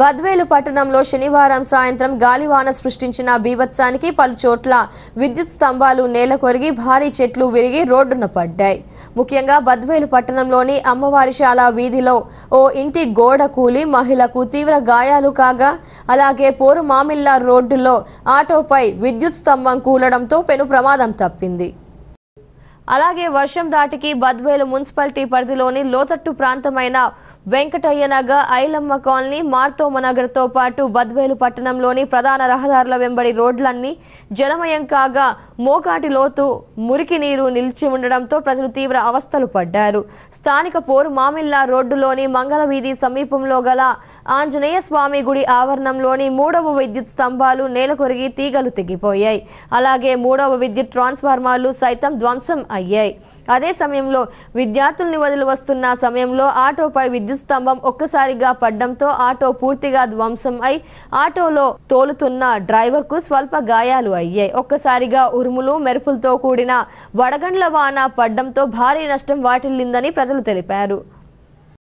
బద్వేలు పట్టణంలో శనివారం సాయంత్రం గాలివాన సృష్టించిన బీభత్సానికి పలు చోట్ల విద్యుత్ స్తంభాలు నేలకొరిగి భారీ చెట్లు విరిగి రోడ్డున పడ్డాయి. ముఖ్యంగా బద్వేలు పట్టణంలోని అమ్మవారిశాల వీధిలో ఓ ఇంటి గోడ కూలి మహిళకు తీవ్ర గాయాలు కాగా, అలాగే పోరుమామిళ్ళ రోడ్డులో ఆటోపై విద్యుత్ స్తంభం కూలడంతో పెను ప్రమాదం తప్పింది. అలాగే వర్షం దాటికి బద్వేలు మున్సిపాలిటీ పరిధిలోని లోతట్టు ప్రాంతమైన వెంకటయ్య నగర్, ఐలమ్మ కాలనీ, మార్తోమ నగర్తో పాటు బద్వేలు పట్టణంలోని ప్రధాన రహదారుల వెంబడి రోడ్లన్నీ జలమయం కాగా మోకాటి లోతు మురికి నీరు నిలిచి ఉండడంతో ప్రజలు తీవ్ర అవస్థలు పడ్డారు. స్థానిక పోరుమామిళ్ళ రోడ్డులోని మంగళ వీధి సమీపంలో గల ఆంజనేయ స్వామి గుడి ఆవరణంలోని 3వ విద్యుత్ స్తంభాలు నేలకొరిగి తీగలు తెగిపోయాయి. అలాగే 3వ విద్యుత్ ట్రాన్స్ఫార్మర్లు సైతం ధ్వంసం అయ్యాయి. అదే సమయంలో విద్యార్థుల్ని వదిలి వస్తున్న సమయంలో ఆటోపై విద్యుత్ స్తంభం ఒక్కసారిగా పడ్డంతో ఆటో పూర్తిగా ధ్వంసం అయి ఆటోలో తోలుతున్న డ్రైవర్ కు స్వల్ప గాయాలు అయ్యాయి. ఒక్కసారిగా ఉరుములు మెరుపులతో కూడిన వడగండ్ల వాన పడ్డంతో భారీ నష్టం వాటిల్లిందని ప్రజలు తెలిపారు.